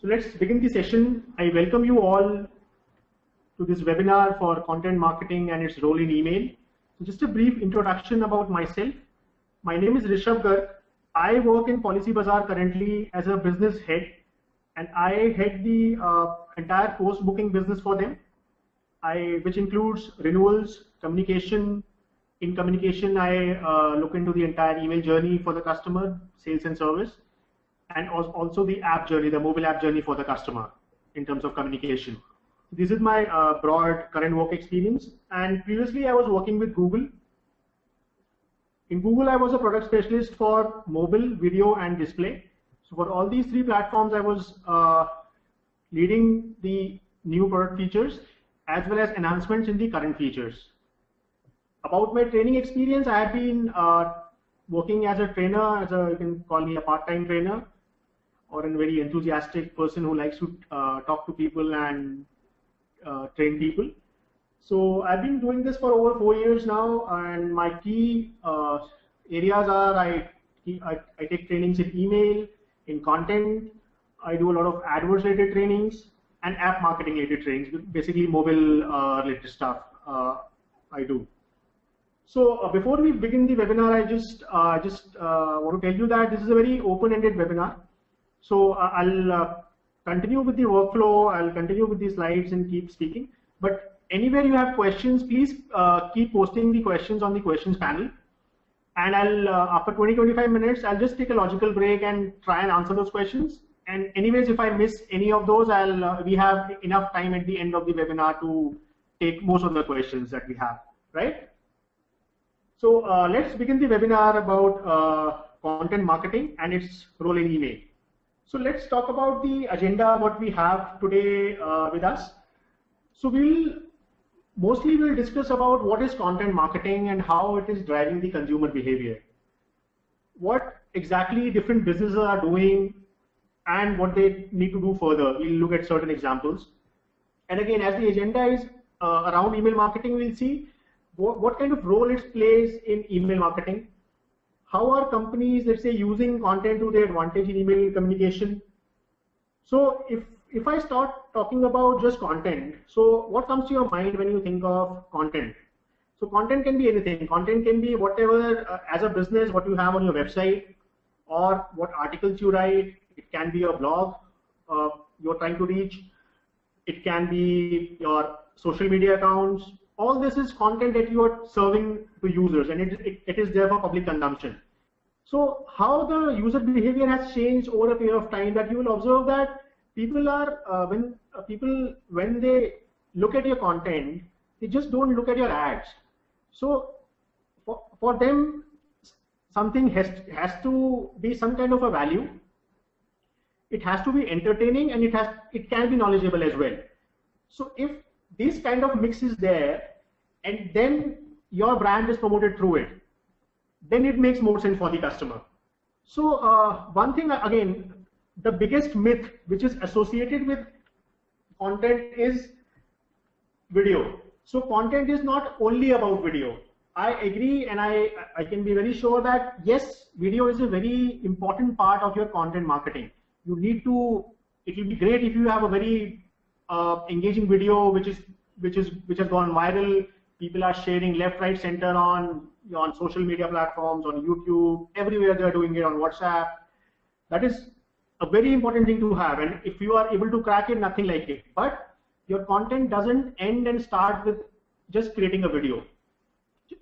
So let's begin the session. I welcome you all to this webinar for content marketing and its role in email. So just a brief introduction about myself. My name is Rishabh Garg. I work in Policybazaar currently as a business head, and I head the entire post-booking business for them, which includes renewals, communication. In communication, I look into the entire email journey for the customer, sales and service, and also the app journey, the mobile app journey for the customer in terms of communication. This is my broad current work experience. And previously, I was working with Google. In Google, I was a product specialist for mobile, video, and display. So for all these three platforms, I was leading the new product features as well as enhancements in the current features. About my training experience, I have been working as a trainer, you can call me a part-time trainer, or a very enthusiastic person who likes to talk to people and train people. So I've been doing this for over 4 years now, and my key areas are I take trainings in email, in content. I do a lot of AdWords related trainings and app marketing related trainings, basically mobile related stuff I do. So before we begin the webinar, I just want to tell you that this is a very open-ended webinar. So I'll continue with the workflow, I'll continue with the slides and keep speaking. But anywhere you have questions, please keep posting the questions on the questions panel. And I'll, after 20-25 minutes, I'll just take a logical break and try and answer those questions. And anyways, if I miss any of those, we have enough time at the end of the webinar to take most of the questions that we have, right? So let's begin the webinar about content marketing and its role in email. So let's talk about the agenda, what we have today with us. So mostly we'll discuss about what is content marketing and how it is driving the consumer behavior. What exactly different businesses are doing and what they need to do further. We'll look at certain examples. And again, as the agenda is around email marketing, we'll see what kind of role it plays in email marketing. How are companies, let's say, using content to their advantage in email communication? So if I start talking about just content, so what comes to your mind when you think of content? So content can be anything. Content can be whatever, as a business, what you have on your website, or what articles you write. It can be your blog you're trying to reach. It can be your social media accounts. All this is content that you are serving to users, and it is there for public consumption. So how the user behavior has changed over a period of time, that you will observe that people are, when they look at your content, they just don't look at your ads. So for them, something has to be some kind of a value. It has to be entertaining, and it can be knowledgeable as well. So if this kind of mix is there, and then your brand is promoted through it, then it makes more sense for the customer. So one thing, again, the biggest myth which is associated with content is video. So content is not only about video. I agree, and I can be very sure that yes, video is a very important part of your content marketing. You need to. It will be great if you have a very engaging video which has gone viral. People are sharing left, right, center on social media platforms, on YouTube, everywhere they are doing it, on WhatsApp. That is a very important thing to have, and if you are able to crack it, nothing like it. But your content doesn't end and start with just creating a video.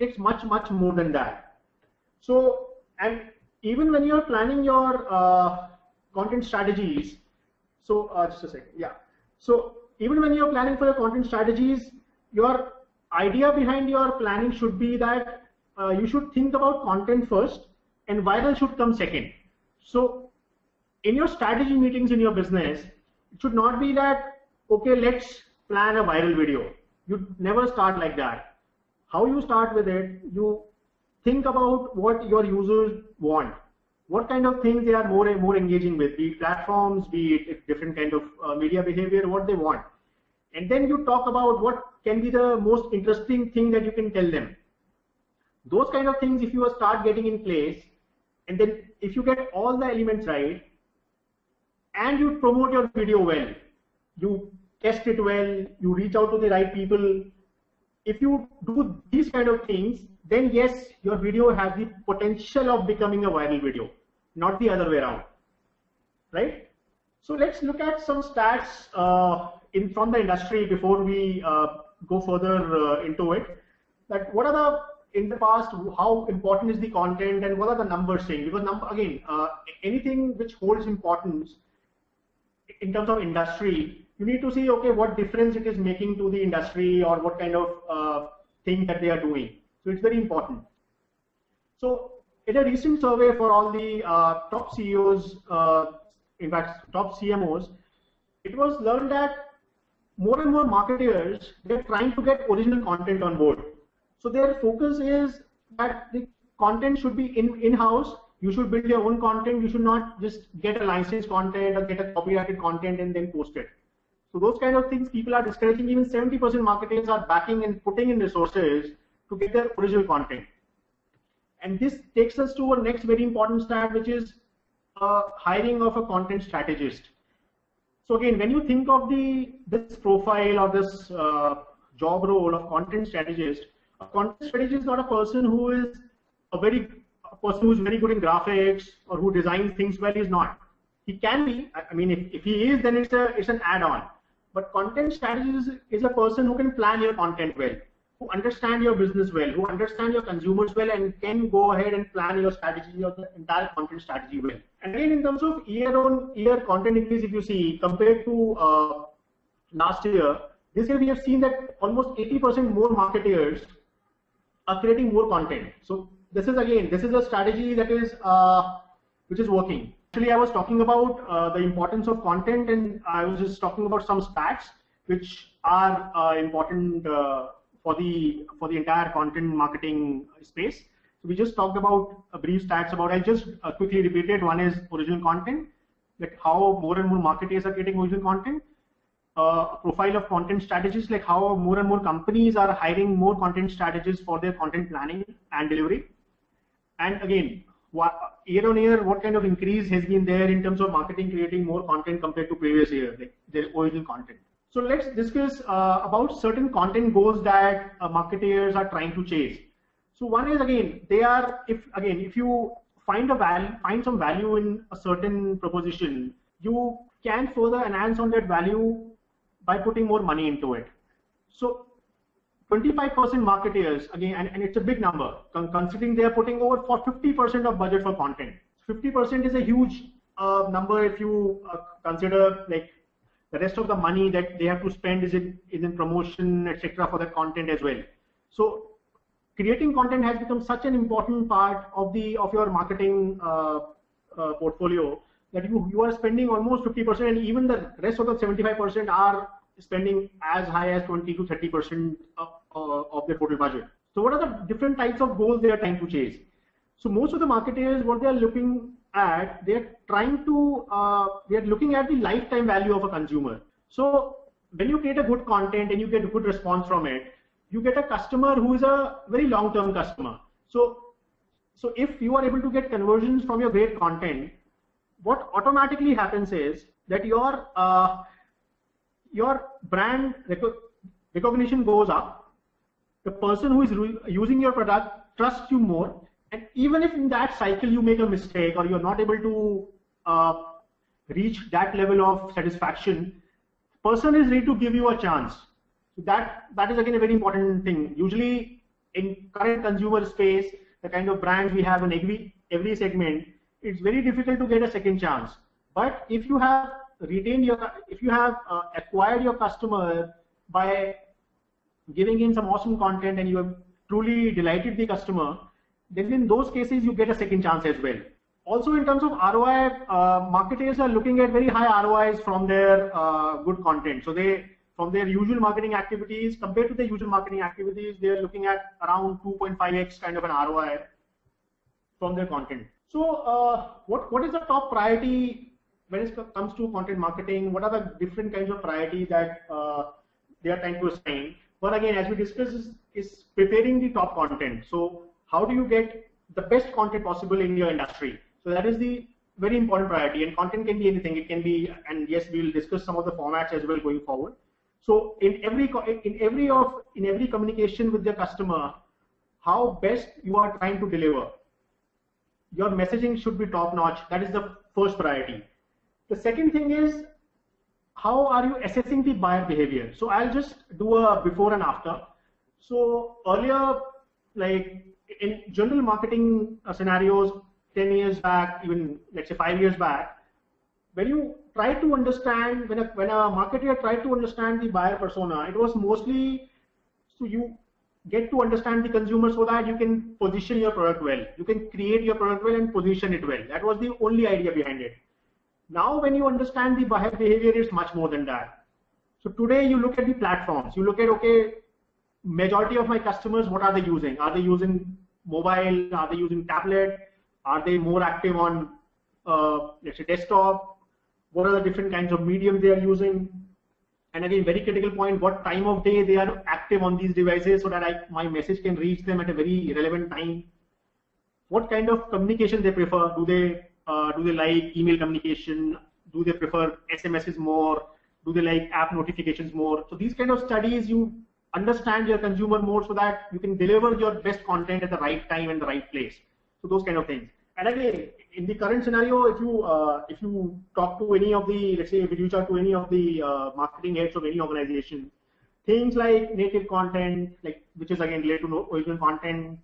It's much, much more than that. So, and even when you're planning your content strategies, so just a second, yeah. So even when you're planning for your content strategies, your idea behind your planning should be that you should think about content first and viral should come second. So in your strategy meetings in your business, it should not be that, okay, let's plan a viral video. You never start like that. How you start with it, you think about what your users want. What kind of things they are more engaging with, be it platforms, be it different kind of media behavior, what they want. And then you talk about what can be the most interesting thing that you can tell them. Those kind of things, if you start getting in place, and then if you get all the elements right, and you promote your video well, you test it well, you reach out to the right people. If you do these kind of things, then yes, your video has the potential of becoming a viral video, not the other way around, right? So let's look at some stats from the industry before we go further into it. That what are in the past, how important is the content and what are the numbers saying? Because again, anything which holds importance in terms of industry, you need to see, okay, what difference it is making to the industry or what kind of thing that they are doing. So it's very important. So in a recent survey for all the top CEOs, in fact, top CMOs, it was learned that more and more marketers, they're trying to get original content on board. So their focus is that the content should be in-house. You should build your own content. You should not just get a licensed content or get a copyrighted content and then post it. So those kind of things people are discouraging. Even 70% marketers are backing and putting in resources to get their original content. And this takes us to our next very important stat, which is hiring of a content strategist. So again, when you think of this profile or this job role of content strategist, a content strategist is not a person who is a person who is very good in graphics or who designs things well. He's not. He can be. I mean, if he is, then it's an add-on. But content strategist is a person who can plan your content well, who understand your business well, who understand your consumers well, and can go ahead and plan your strategy or the entire content strategy well. And again, in terms of year-on-year content increase, if you see compared to last year, this year we have seen that almost 80% more marketers are creating more content. So this is a strategy that is which is working. Actually, I was talking about the importance of content, and I was just talking about some stats which are important for the entire content marketing space. So we just talked about brief stats about. I'll just quickly repeat it. One is original content, like how more and more marketers are creating original content. Profile of content strategists, like how more and more companies are hiring more content strategists for their content planning and delivery. And again, year on year, what kind of increase has been there in terms of marketing creating more content compared to previous year, like their original content. So let's discuss about certain content goals that marketers are trying to chase. So one is, again, if you find some value in a certain proposition, you can further enhance on that value by putting more money into it. So 25% marketers, again, and it's a big number, considering they are putting over for 50% of budget for content. 50% is a huge number if you consider like the rest of the money that they have to spend is in promotion, etc. for that content as well. So creating content has become such an important part of your marketing portfolio that you are spending almost 50%, and even the rest of the 75% are spending as high as 20 to 30% of their total budget. So what are the different types of goals they are trying to chase? So most of the marketers, what they are looking at, they're looking at the lifetime value of a consumer. So when you create a good content and you get a good response from it, you get a customer who is a very long-term customer. So if you are able to get conversions from your great content, what automatically happens is that your brand recognition goes up. The person who is using your product trusts you more, and even if in that cycle you make a mistake or you're not able to reach that level of satisfaction, the person is ready to give you a chance. So that is again a very important thing. Usually in current consumer space, the kind of brands we have in every segment, it's very difficult to get a second chance. But if you have acquired your customer by giving in some awesome content and you have truly delighted the customer, then in those cases you get a second chance as well. Also in terms of ROI, marketers are looking at very high ROIs from their good content. So from their usual marketing activities, compared to their usual marketing activities, they are looking at around 2.5x kind of an ROI from their content. So what is the top priority when it comes to content marketing? What are the different kinds of priorities that they are trying to assign? But again, as we discussed, is preparing the top content. So how do you get the best content possible in your industry? So that is the very important priority, and content can be anything. It can be, and yes, we will discuss some of the formats as well going forward. So in every communication with the customer, how best you are trying to deliver, your messaging should be top notch. That is the first priority. The second thing is, how are you assessing the buyer behavior? So I'll just do a before and after. So earlier, like in general marketing scenarios, 10 years back, even let's say 5 years back, when you try to understand, when a marketer tried to understand the buyer persona, it was mostly so you get to understand the consumer so that you can position your product well. You can create your product well and position it well. That was the only idea behind it. Now, when you understand the buyer behavior, it's much more than that. So today you look at the platforms. You look at, okay, majority of my customers, what are they using? Are they using mobile? Are they using tablet? Are they more active on, let's say, desktop? What are the different kinds of medium they are using? And again, very critical point, what time of day they are active on these devices so that my message can reach them at a very relevant time. What kind of communication they prefer? Do they like email communication? Do they prefer SMSs more? Do they like app notifications more? So these kind of studies, you understand your consumer more so that you can deliver your best content at the right time and the right place. So those kind of things. And again, in the current scenario, if you talk to any of the, let's say, if you reach out to any of the marketing heads of any organization, things like native content, like which is again related to original content,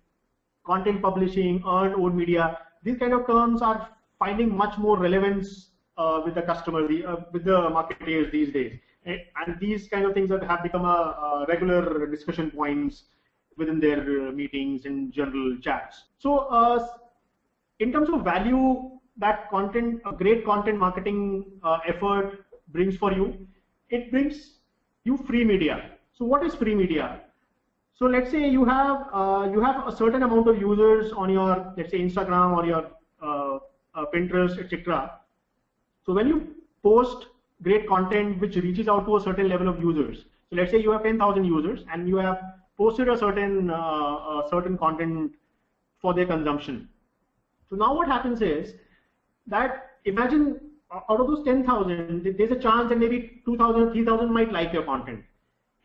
content publishing, earned owned media, these kind of terms are finding much more relevance with the customer, with the marketers these days. And these kind of things have become a regular discussion points within their meetings and general chats. So in terms of value that a great content marketing effort brings for you, it brings you free media. So what is free media? So let's say you have a certain amount of users on your, let's say, Instagram or your Pinterest, etc. So when you post great content which reaches out to a certain level of users, so let's say you have 10,000 users and you have posted a certain content for their consumption. So now what happens is that, imagine out of those 10,000, there's a chance that maybe 2,000, 3,000 might like your content.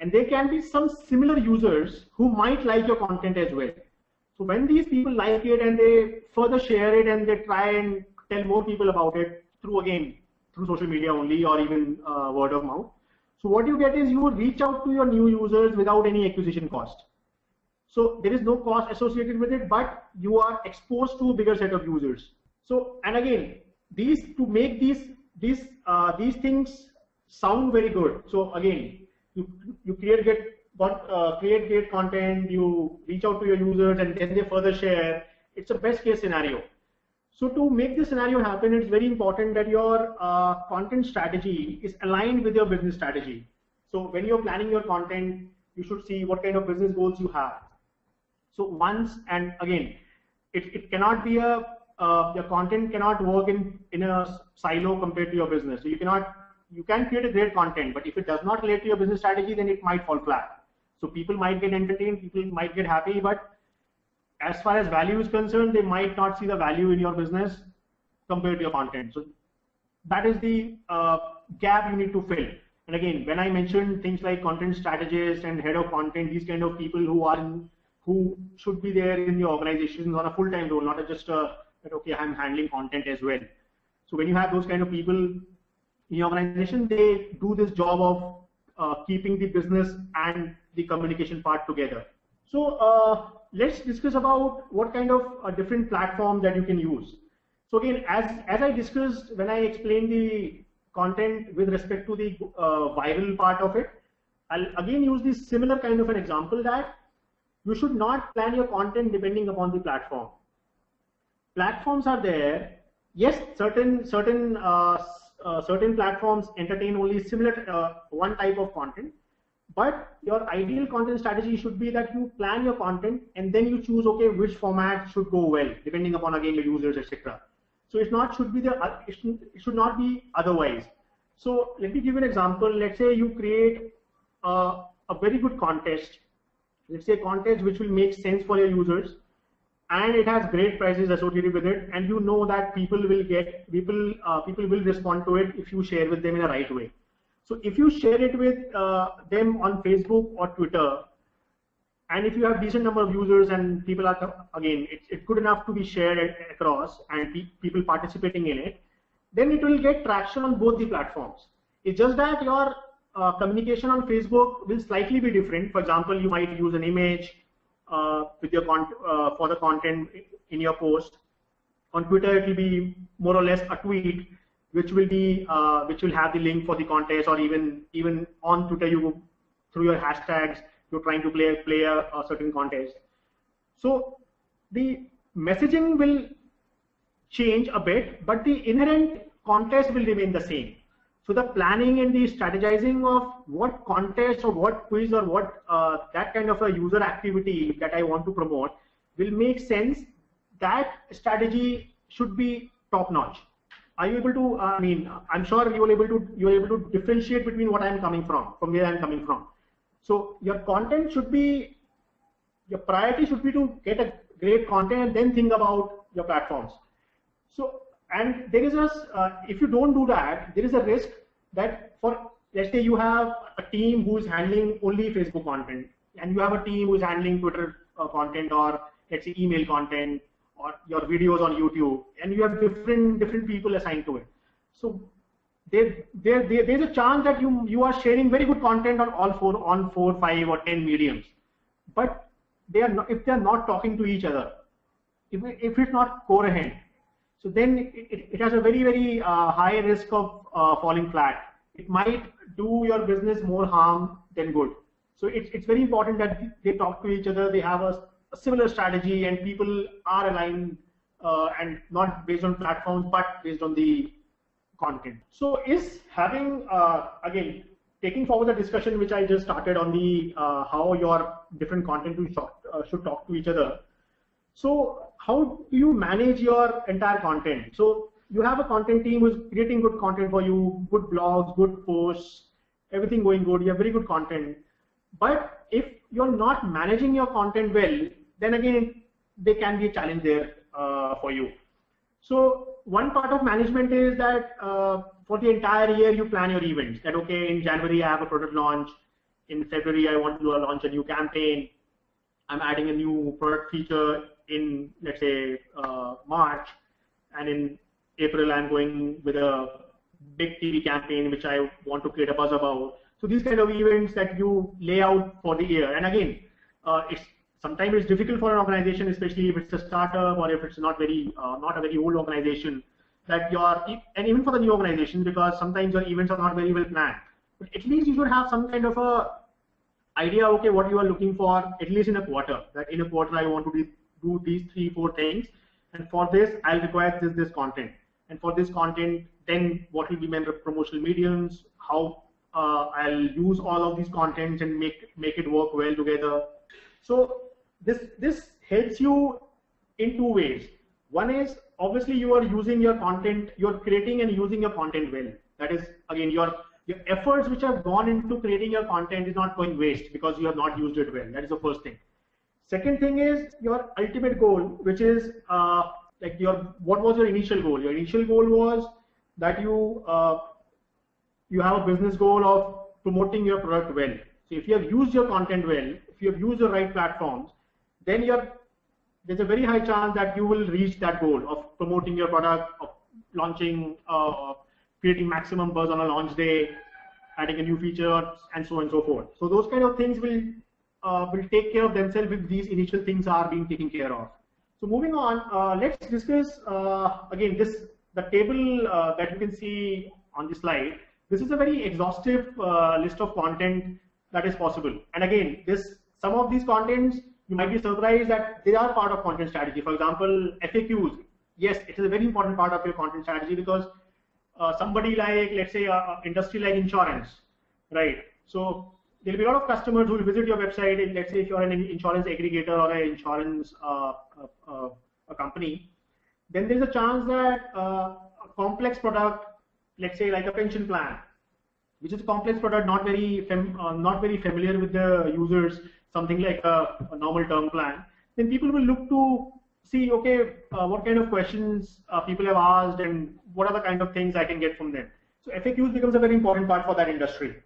And there can be some similar users who might like your content as well. So when these people like it and they further share it and they try and tell more people about it through social media only or even word of mouth. So what you get is you reach out to your new users without any acquisition cost. So there is no cost associated with it, but you are exposed to a bigger set of users. So, and again, to make these things sound very good. So again, you create great content, you reach out to your users, and then they further share. It's a best case scenario. So to make this scenario happen, it's very important that your content strategy is aligned with your business strategy. So when you're planning your content, you should see what kind of business goals you have. So once, and again, it cannot be your content cannot work in a silo compared to your business. So you can create a great content, but if it does not relate to your business strategy, then it might fall flat. So people might get entertained, people might get happy, but as far as value is concerned, they might not see the value in your business compared to your content. So that is the gap you need to fill. And again, when I mentioned things like content strategists and head of content, these kind of people who should be there in the organizations on a full-time role, not just that okay, I'm handling content as well. So when you have those kind of people in the organization, they do this job of keeping the business and the communication part together. So let's discuss about what kind of different platform that you can use. So again, as I discussed when I explained the content with respect to the viral part of it, I'll again use this similar kind of an example that you should not plan your content depending upon the platform. Platforms are there. Yes, certain platforms entertain only similar one type of content, but your ideal content strategy should be that you plan your content and then you choose, okay, which format should go well depending upon again your users, etc. So it should not be otherwise. So let me give you an example. Let's say you create a very good contest. Let's say a contest which will make sense for your users. and it has great prices associated with it, and you know that people will respond to it if you share with them in a right way. So if you share it with them on Facebook or Twitter, and if you have decent number of users and people are, again, it's good enough to be shared across and people participating in it, then it will get traction on both the platforms. It's just that your communication on Facebook will slightly be different. For example, you might use an image with your for the content in your post. On Twitter, it will be more or less a tweet, which will have the link for the contest, or even on Twitter, you through your hashtags, you're trying to play a certain contest. So the messaging will change a bit, but the inherent contest will remain the same. So the planning and the strategizing of what contest or what quiz or what that kind of a user activity that I want to promote will make sense. That strategy should be top notch. Are you able to? I mean, I'm sure you're able to differentiate between what I'm coming from where I'm coming from. So your content should be, your priority should be to get a great content and then think about your platforms. So, and there is if you don't do that, there is a risk that, for let's say you have a team who is handling only Facebook content, and you have a team who is handling Twitter content, or let's say email content, or your videos on YouTube, and you have different people assigned to it. So there's a chance that you are sharing very good content on all 4, 5, or 10 mediums, but if they are not talking to each other, if it's not coherent, so then it has a very high risk of falling flat. It might do your business more harm than good. So it's very important that they talk to each other, they have a similar strategy, and people are aligned, and not based on platforms but based on the content. So is having, again, taking forward the discussion which I just started on the how your different content should talk to each other. So how do you manage your entire content? So you have a content team who's creating good content for you, good blogs, good posts, everything going good, you have very good content. But if you're not managing your content well, then again, there can be a challenge there for you. So one part of management is that for the entire year, you plan your events. That, okay, in January, I have a product launch. In February, I want to launch a new campaign. I'm adding a new product feature in, let's say, March. And in April, I'm going with a big TV campaign, which I want to create a buzz about. So these kind of events that you lay out for the year. And again, sometimes it's difficult for an organization, especially if it's a startup or if it's not a very old organization, that and even for the new organization, because sometimes your events are not very well planned. But at least you should have some kind of a idea, okay, what you are looking for, at least in a quarter. That in a quarter, I want to do these 3-4 things, and for this, I'll require this content. And for this content, then what will be my promotional mediums, how I'll use all of these contents and make it work well together. So this helps you in 2 ways. One is, obviously, you are using your content, you're creating and using your content well. That is, again, your efforts which have gone into creating your content is not going waste because you have not used it well. That is the first thing. Second thing is your ultimate goal, which is like what was your initial goal? Your initial goal was that you have a business goal of promoting your product well. So if you have used your content well, if you have used the right platforms, then there's a very high chance that you will reach that goal of promoting your product, of launching, creating maximum buzz on a launch day, adding a new feature, and so on and so forth. So those kind of things will take care of themselves if these initial things are being taken care of. So moving on, let's discuss again the table that you can see on the slide. This is a very exhaustive list of content that is possible. And again, some of these contents, you might be surprised that they are part of content strategy. For example, FAQs. Yes, it is a very important part of your content strategy because somebody like, let's say, industry like insurance, right? So there will be a lot of customers who will visit your website. And let's say if you're an insurance aggregator or an insurance a company, then there's a chance that a complex product, let's say like a pension plan, which is a complex product, not very familiar with the users, something like a normal term plan, then people will look to see, okay, what kind of questions people have asked and what are the kind of things I can get from them. So FAQs becomes a very important part for that industry.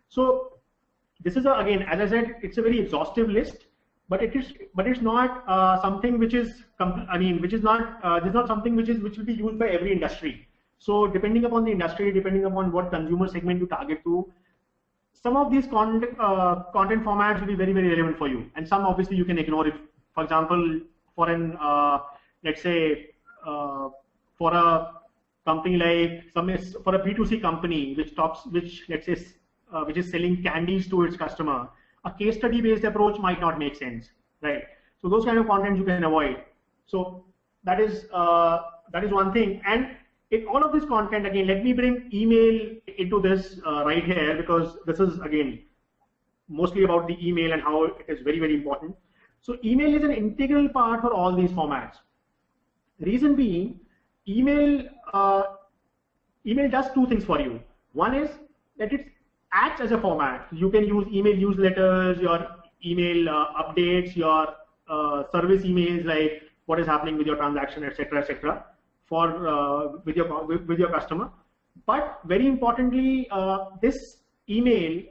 So this is again, as I said, it's a very exhaustive list, but it's not something which is, which is not this is not something which will be used by every industry. So depending upon the industry, depending upon what consumer segment you target to, some of these content formats will be very, very relevant for you, and some obviously you can ignore. If, for example, for an let's say for a company like for a B2C company which let's say which is selling candies to its customer, a case study based approach might not make sense, right? So those kind of content you can avoid. So that is one thing. And in all of this content, again, let me bring email into this right here, because this is again mostly about the email and how it is very, very important. So email is an integral part for all these formats. Reason being, email does two things for you. One is that it acts as a format. You can use email newsletters, your email updates, your service emails, like what is happening with your transaction, etc., for with your customer. But very importantly, this email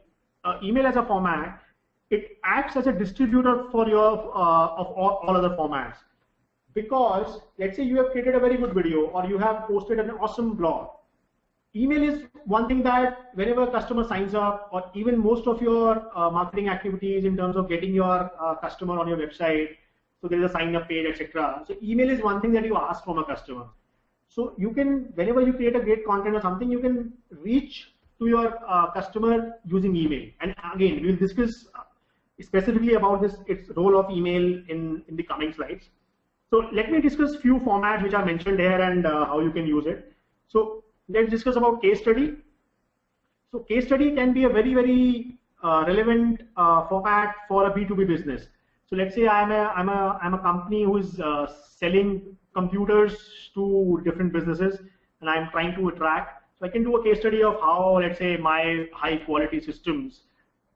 as a format, it acts as a distributor for your of all other formats. Because let's say you have created a very good video or you have posted an awesome blog. Email is one thing that whenever a customer signs up, or even most of your marketing activities in terms of getting your customer on your website, so there is a sign up page, etc. So email is one thing that you ask from a customer. So you can, whenever you create a great content or something, you can reach to your customer using email. And again, we'll discuss specifically about its role of email in the coming slides. So let me discuss few formats which are mentioned here and how you can use it. So let's discuss about case study. So case study can be a very, very relevant format for a B2B business. So let's say I'm a company who is selling computers to different businesses, and I'm trying to attract. So I can do a case study of how, let's say, my high quality systems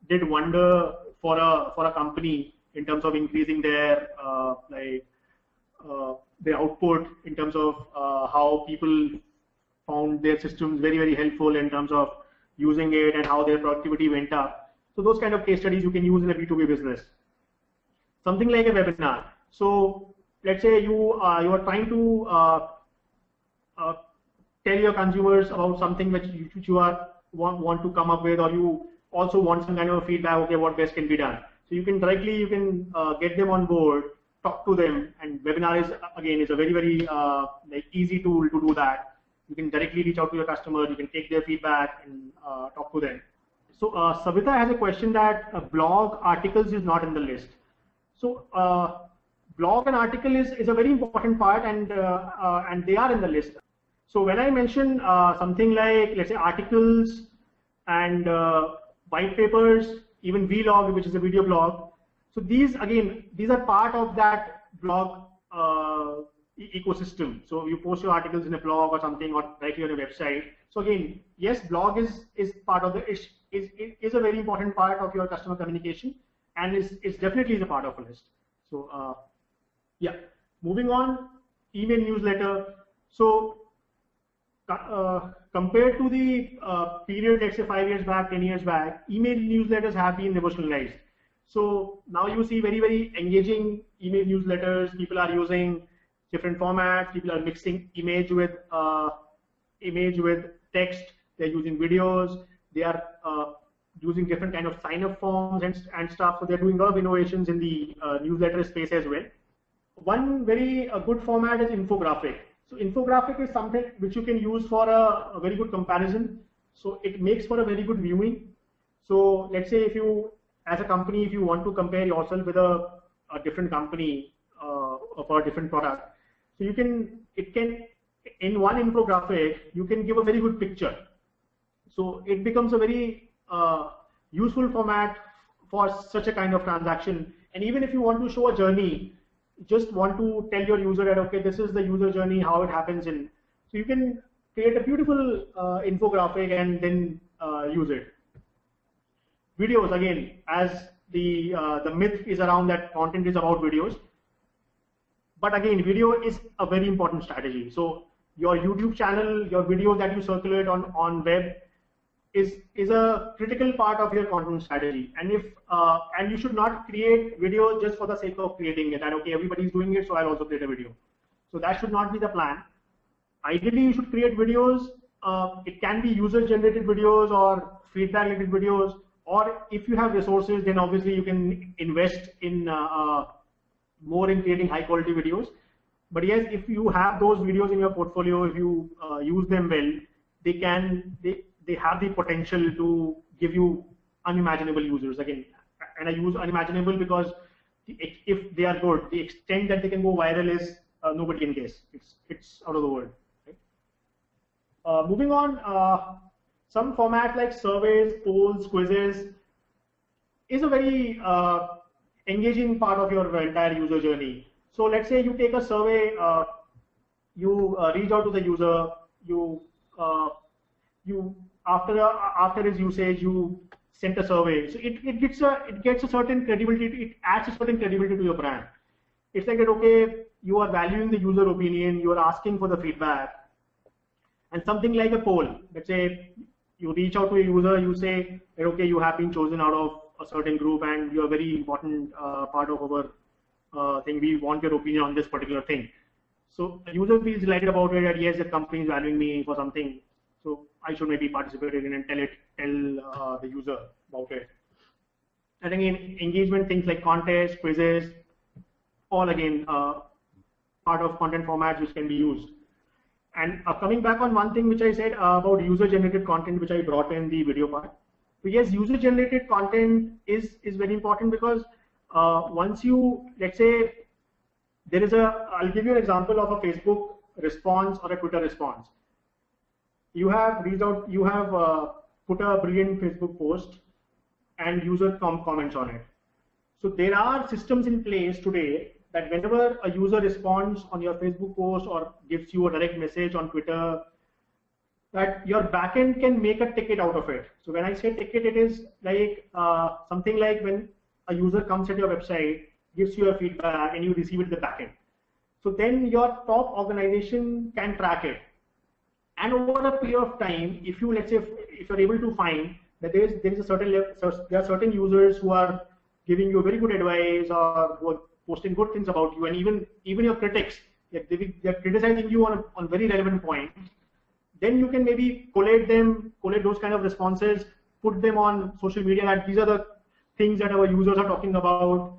did wonder for a company in terms of increasing their their output, in terms of how people found their systems very, very helpful in terms of using it and how their productivity went up. So those kind of case studies you can use in a B2B business. Something like a webinar. So let's say you are trying to tell your consumers about something which you want to come up with, or you also want some kind of feedback. Okay, what best can be done? So you can directly get them on board, talk to them, and webinar is a very, very like easy tool to do that. You can directly reach out to your customer. You can take their feedback and talk to them. So Savita has a question that blog articles is not in the list. So blog and article is a very important part, and they are in the list. So when I mention something like, let's say, articles and white papers, even vlog, which is a video blog, so these are part of that blog ecosystem. So you post your articles in a blog or something, or directly on a website. So again, yes, blog is part of is a very important part of your customer communication, and is definitely a part of a list. So yeah, moving on, email newsletter. So compared to the period, let's say 5 years back, 10 years back, email newsletters have been revolutionized. So now you see very, very engaging email newsletters. People are using different formats. People are mixing image with text. They're using videos. They are using different kind of sign-up forms and stuff. So they're doing a lot of innovations in the newsletter space as well. One very good format is infographic. So infographic is something which you can use for a very good comparison. So it makes for a very good viewing. So let's say if you, as a company, if you want to compare yourself with a different company for a different product, so it can in one infographic you can give a very good picture. So it becomes a very useful format for such a kind of transaction. And even if you want to show a journey, just want to tell your user that, okay, this is the user journey, how it happens in. So you can create a beautiful infographic and then use it. Videos, again, as the myth is around that content is about videos. But again, video is a very important strategy. So your YouTube channel, your video that you circulate on web is a critical part of your content strategy. And if and you should not create video just for the sake of creating it. And okay, everybody's doing it, so I'll also create a video. So that should not be the plan. Ideally, you should create videos. It can be user-generated videos or feedback-related videos. Or if you have resources, then obviously you can invest in more in creating high-quality videos. But yes, if you have those videos in your portfolio, if you use them well, they have the potential to give you unimaginable users. Again, and I use unimaginable because if they are good, the extent that they can go viral is nobody can guess. It's out of the world. Right? Moving on, some formats like surveys, polls, quizzes is a very engaging part of your entire user journey. So let's say you take a survey, you reach out to the user, after his usage, you sent a survey. So it gets a certain credibility. It adds a certain credibility to your brand. It's like that. Okay, you are valuing the user opinion. You are asking for the feedback. And something like a poll. Let's say you reach out to a user. You say, okay, you have been chosen out of a certain group, and you're a very important part of our thing. We want your opinion on this particular thing. So the user feels delighted about it. That yes, the company is valuing me for something. So I should maybe participate in and tell the user about it. And again, engagement things like contests, quizzes, all again part of content formats which can be used. And coming back on one thing which I said about user-generated content, which I brought in the video part. So yes, user-generated content is very important because once you, let's say, there is I'll give you an example of a Facebook response or a Twitter response. You have reached out, you have put a brilliant Facebook post and user comments on it. So there are systems in place today that whenever a user responds on your Facebook post or gives you a direct message on Twitter, that your backend can make a ticket out of it. So when I say ticket, it is like something like when a user comes at your website, gives you a feedback, and you receive it in the backend. So then your top organization can track it. And over a period of time, if you, let's say, if you're able to find that there is a certain level, so there are certain users who are giving you very good advice or who are posting good things about you, and even your critics, they're criticizing you on very relevant points, then you can maybe collate those kind of responses, put them on social media, that these are the things that our users are talking about.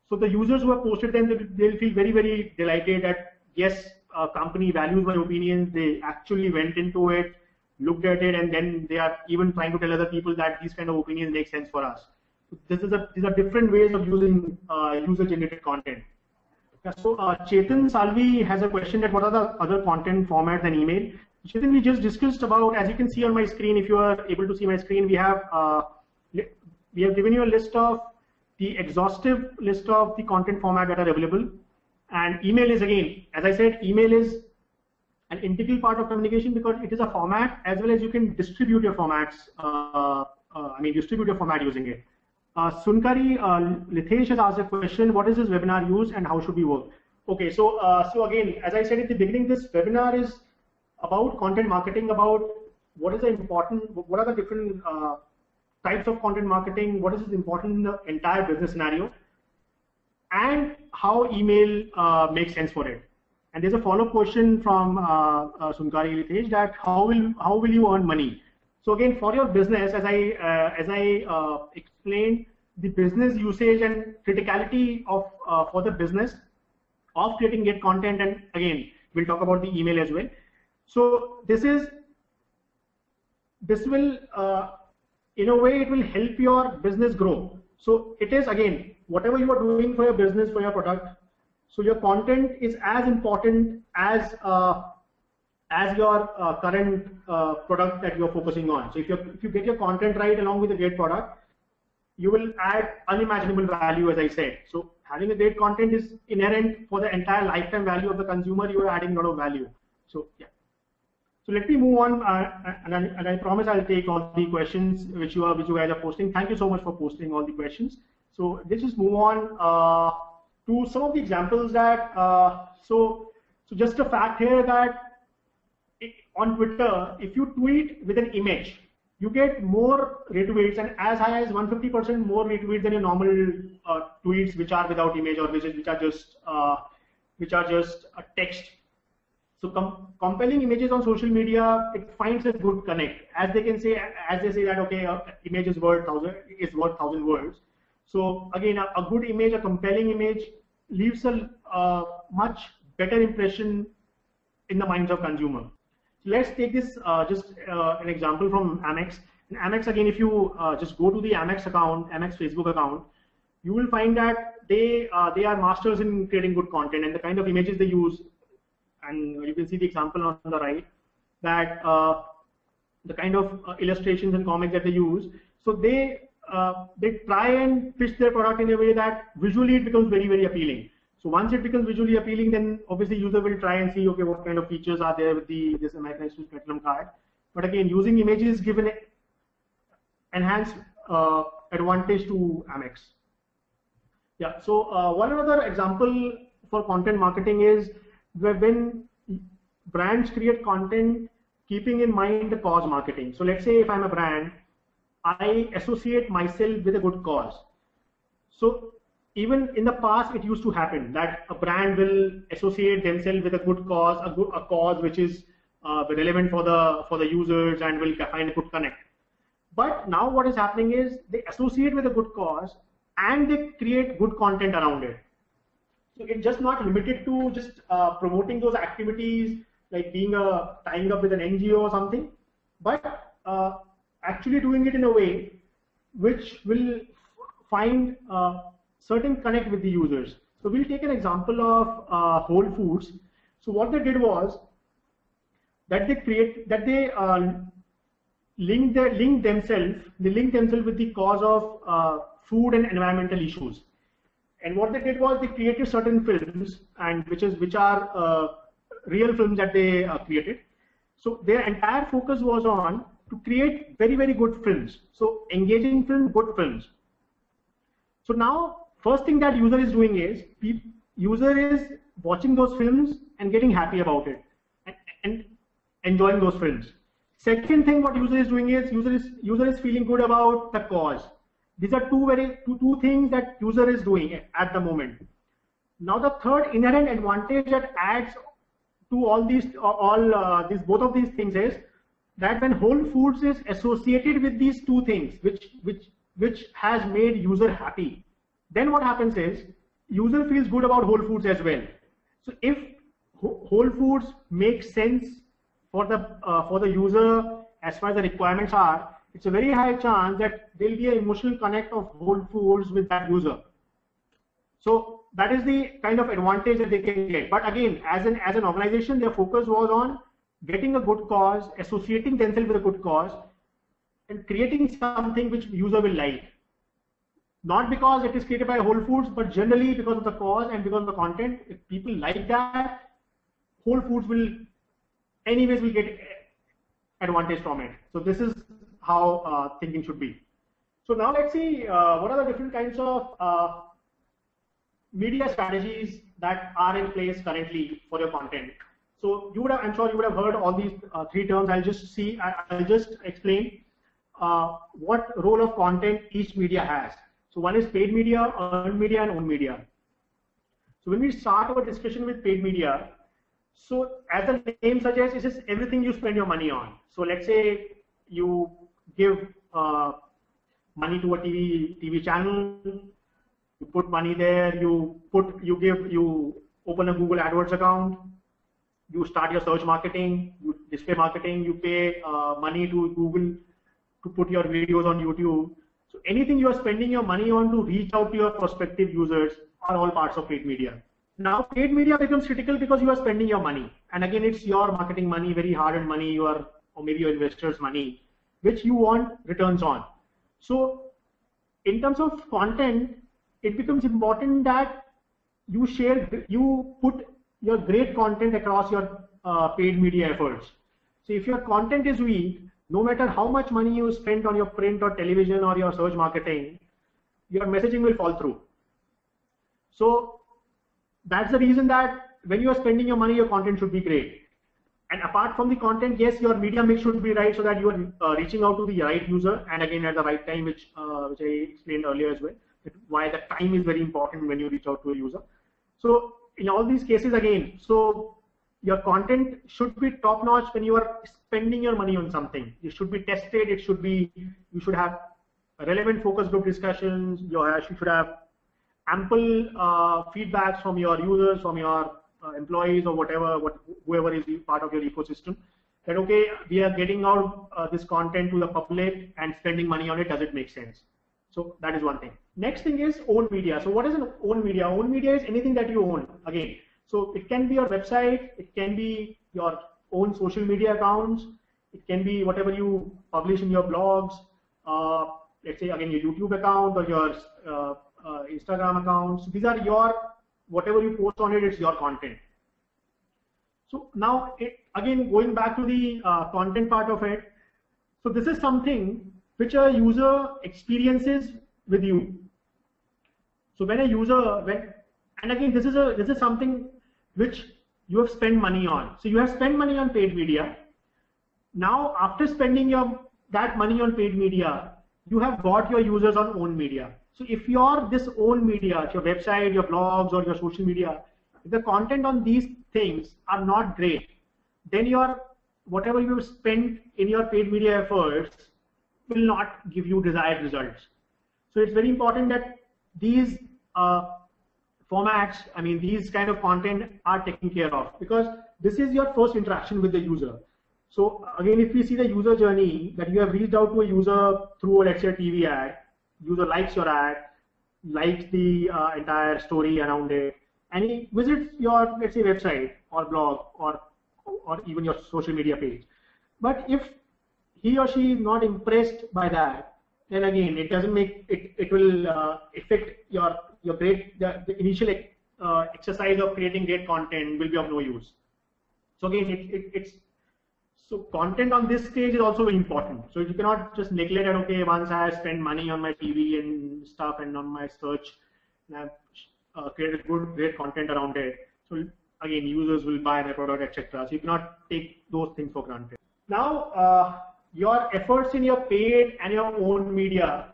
So the users who have posted them, they'll feel very, very delighted that yes, a company values my opinions. They actually went into it, looked at it, and then they are even trying to tell other people that these kind of opinions make sense for us. So these are different ways of using user-generated content. So Chetan Salvi has a question that what are the other content formats than email? Chetan, we just discussed about, as you can see on my screen, if you are able to see my screen, we have given you a list of the exhaustive list of the content format that are available. And email is, again, as I said, email is an integral part of communication because it is a format as well as you can distribute your formats. Distribute your format using it. Sunkari Litesh has asked a question: what is this webinar use and how should we work? Okay, so again, as I said at the beginning, this webinar is about content marketing, about what are the different types of content marketing, what is important in the entire business scenario, and how email makes sense for it. And there's a follow-up question from Sunkari Litesh that how will you earn money? So again, for your business, as I explained, the business usage and criticality of for the business of creating great content, and again we'll talk about the email as well. So this will in a way it will help your business grow. So it is, again, whatever you are doing for your business, for your product, so your content is as important as your current product that you are focusing on. So if you get your content right along with a great product, you will add unimaginable value, as I said. So having a great content is inherent for the entire lifetime value of the consumer. You are adding a lot of value. So yeah. So let me move on, and I promise I'll take all the questions which you guys are posting. Thank you so much for posting all the questions. So let's just move on. to some of the examples that, so just a fact here that on Twitter, if you tweet with an image, you get more retweets and as high as 150% more retweets than your normal tweets which are without image or which are just a text. So compelling images on social media, it finds a good connect. As they say that okay, image is worth 1,000 words. So again, a good image, a compelling image leaves a much better impression in the minds of consumer. So let's take this just an example from Amex. In Amex, again, if you just go to the Amex account, Amex Facebook account, you will find that they are masters in creating good content, and the kind of images they use, and you can see the example on the right, that the kind of illustrations and comics that they use. So they try and pitch their product in a way that visually it becomes very, very appealing. So once it becomes visually appealing, then obviously user will try and see, okay, what kind of features are there with this American Express Platinum card. But again, using images give an enhanced advantage to Amex. Yeah. So one another example for content marketing is when brands create content keeping in mind the cause marketing. So let's say if I'm a brand, I associate myself with a good cause. So even in the past, it used to happen that a brand will associate themselves with a good cause, a cause which is relevant for the users and will find a good connect. But now what is happening is they associate with a good cause and they create good content around it. So it's just not limited to just promoting those activities like tying up with an NGO or something, but actually doing it in a way which will find certain connect with the users. So we'll take an example of Whole Foods. So what they did was that they link themselves with the cause of food and environmental issues. And what they did was they created certain films, and which are real films that they created. So their entire focus was on to create very, very good films. So engaging films, good films. So now, first thing that user is doing is user is watching those films and getting happy about it and enjoying those films. Second thing, what user is doing is user is feeling good about the cause. These are two things that user is doing at the moment. Now the third inherent advantage that adds to both of these things is that when Whole Foods is associated with these two things, which has made user happy, then what happens is user feels good about Whole Foods as well. So if Whole Foods makes sense for the user as far as the requirements are, it's a very high chance that there will be an emotional connect of Whole Foods with that user. So that is the kind of advantage that they can get. But again, as an organization, their focus was on getting a good cause, associating themselves with a good cause, and creating something which user will like. Not because it is created by Whole Foods, but generally because of the cause and because of the content. If people like that, Whole Foods will get advantage from it. So this is how thinking should be. So now let's see what are the different kinds of media strategies that are in place currently for your content. So I'm sure you would have heard all these three terms. I'll just explain what role of content each media has. So one is paid media, earned media, and owned media. So when we start our discussion with paid media, so as the name suggests, it is everything you spend your money on. So let's say you give money to a TV channel, you put money there, you open a Google AdWords account, you start your search marketing, you display marketing, you pay money to Google to put your videos on YouTube. So anything you are spending your money on to reach out to your prospective users are all parts of paid media. Now paid media becomes critical because you are spending your money, and again it's your marketing money, very hard-earned money, or maybe your investors' money, which you want returns on. So in terms of content, it becomes important that you put your great content across your paid media efforts. So if your content is weak, no matter how much money you spend on your print or television or your search marketing, your messaging will fall through. So that's the reason that when you are spending your money, your content should be great. And apart from the content, yes, your media mix should be right so that you are reaching out to the right user, and again at the right time, which I explained earlier as well, why the time is very important when you reach out to a user. So in all these cases, again, so your content should be top notch when you are spending your money on something. It should be tested. It should be, you should have relevant focus group discussions. You should have ample feedbacks from your users, from your employees, or whoever is part of your ecosystem, that okay, we are getting out this content to the public and spending money on it. Does it make sense? So that is one thing. Next thing is own media. So what is an own media? Own media is anything that you own. Again, so it can be your website, it can be your own social media accounts, it can be whatever you publish in your blogs. Let's say again your YouTube account or your Instagram accounts. These are your, whatever you post on it, it's your content. So now, again, going back to the content part of it. So this is something which a user experiences with you. So when a user, and again, this is something which you have spent money on. So you have spent money on paid media. Now, after spending that money on paid media, you have got your users on own media. So if this own media, your website, your blogs, or your social media, if the content on these things are not great, then whatever you have spent in your paid media efforts will not give you desired results. So it's very important that these formats, I mean these kind of content are taken care of, because this is your first interaction with the user. So again, if we see the user journey, that you have reached out to a user through, let's say, a TV ad, user likes your ad, likes the entire story around it, and he visits your, let's say, website or blog or even your social media page. But if he or she is not impressed by that, then again, it doesn't make it. It will affect your great the initial exercise of creating great content will be of no use. So again, so content on this stage is also very important. So you cannot just neglect that, okay, once I have spent money on my TV and stuff and on my search, and I've created great content around it. So again, users will buy my product, etc. So you cannot take those things for granted. Now, your efforts in your paid and your own media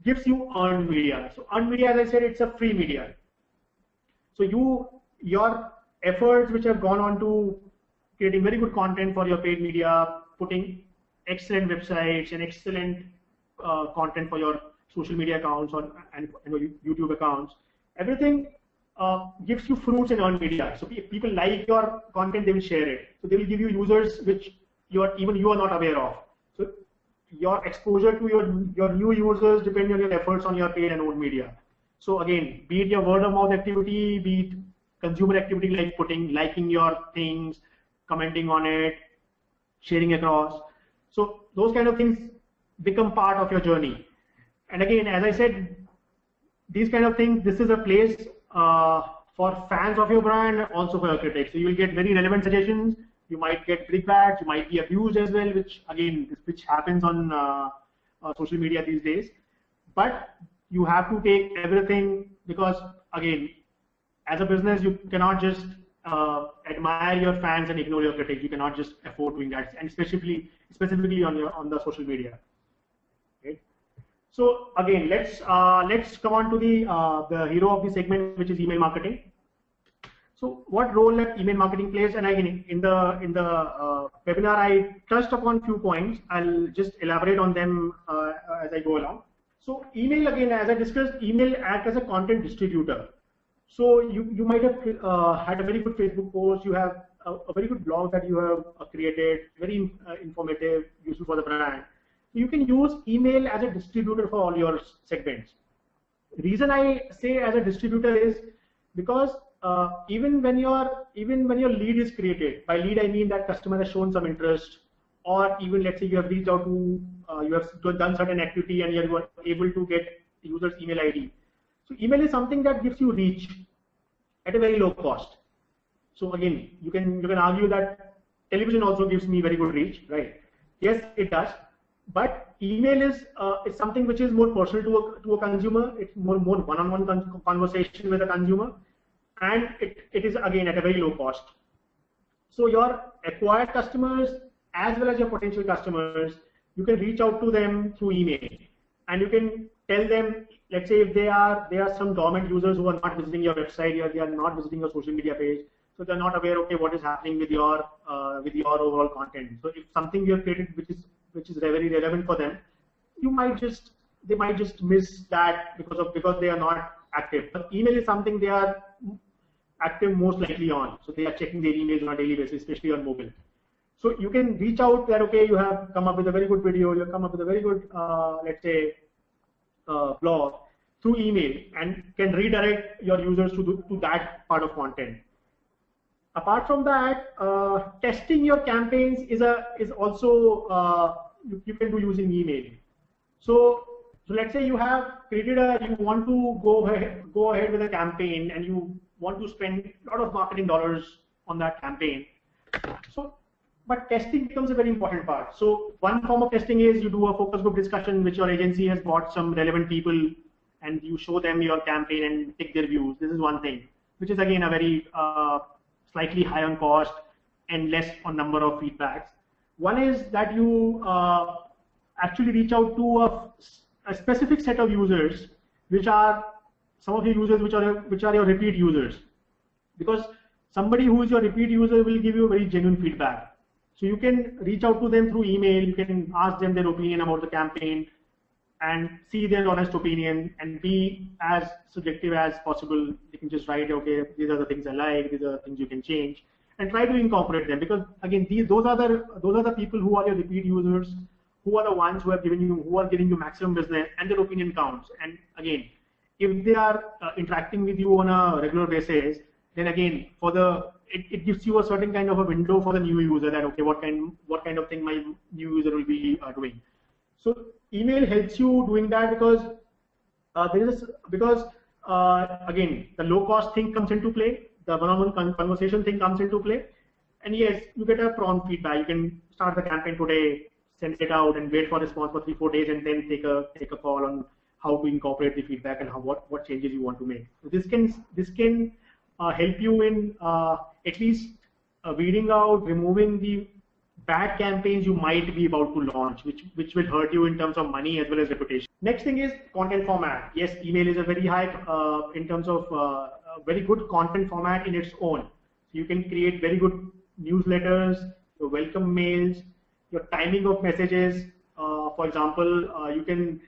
gives you earned media. So earned media, as I said, it's a free media. So your efforts which have gone on to creating very good content for your paid media, putting excellent websites and excellent content for your social media accounts and YouTube accounts, everything gives you fruits in earned media. So if people like your content, they will share it. So they will give you users which even you are not aware of. So your exposure to your new users depends on your efforts on your paid and owned media. So again, be it your word of mouth activity, be it consumer activity like liking your things, commenting on it, sharing across. So those kind of things become part of your journey. And again, as I said, these kind of things, this is a place for fans of your brand, also for your critics. So you will get very relevant suggestions. You might get brickbats, you might be abused as well, which happens on social media these days. But you have to take everything, because again, as a business, you cannot just admire your fans and ignore your critics. You cannot just afford doing that, and specifically on the social media. Okay. So again, let's come on to the hero of the segment, which is email marketing. So what role that email marketing plays, and again in the webinar I touched upon few points. I'll just elaborate on them as I go along. So email, again, as I discussed, email acts as a content distributor. So you might have had a very good Facebook post, you have a very good blog that you have created, very informative, useful for the brand. You can use email as a distributor for all your segments. The reason I say as a distributor is because even when your lead is created, by lead I mean that customer has shown some interest, or even let's say you have reached out to, you have done certain activity and you are able to get the user's email ID. So email is something that gives you reach at a very low cost. So again, you can argue that television also gives me very good reach, right? Yes, it does. But email is something which is more personal to a consumer. It's more one-on-one conversation with a consumer, and it is again at a very low cost. So your acquired customers as well as your potential customers, you can reach out to them through email, and you can tell them, let's say if there are some dormant users who are not visiting your website, or they are not visiting your social media page, so they're not aware, okay, what is happening with your overall content. So if something you have created which is very relevant for them, they might just miss that because they are not active. But email is something they are active most likely on, so they are checking their emails on a daily basis, especially on mobile. So you can reach out that, okay, you have come up with a very good video, you have come up with a very good, let's say, blog through email, and can redirect your users to that part of content. Apart from that, testing your campaigns is also you can do using email. So let's say you have created you want to go ahead with a campaign, and you want to spend a lot of marketing dollars on that campaign. But testing becomes a very important part. So one form of testing is you do a focus group discussion, which your agency has brought some relevant people, and you show them your campaign and take their views. This is one thing, which is again a very slightly high on cost and less on number of feedbacks. One is that you actually reach out to a specific set of users, which are some of your users which are your repeat users, because somebody who is your repeat user will give you very genuine feedback. So you can reach out to them through email, you can ask them their opinion about the campaign and see their honest opinion, and be as subjective as possible. You can just write, okay, these are the things I like, these are the things you can change, and try to incorporate them, because again, those are the people who are your repeat users, who are the ones who are giving you maximum business, and their opinion counts. And again, if they are interacting with you on a regular basis, then again, it gives you a certain kind of a window for the new user, that okay, what kind of thing my new user will be doing. So email helps you doing that, because again, the low cost thing comes into play, the one-on-one conversation thing comes into play, and yes, you get a prompt feedback. You can start the campaign today, send it out, and wait for response for 3-4 days, and then take a call on how to incorporate the feedback and what changes you want to make. So this can help you in at least weeding out, removing the bad campaigns you might be about to launch, which will hurt you in terms of money as well as reputation. Next thing is content format. Yes, email is a very high in terms of very good content format in its own. So you can create very good newsletters, your welcome mails, your timing of messages. For example, you can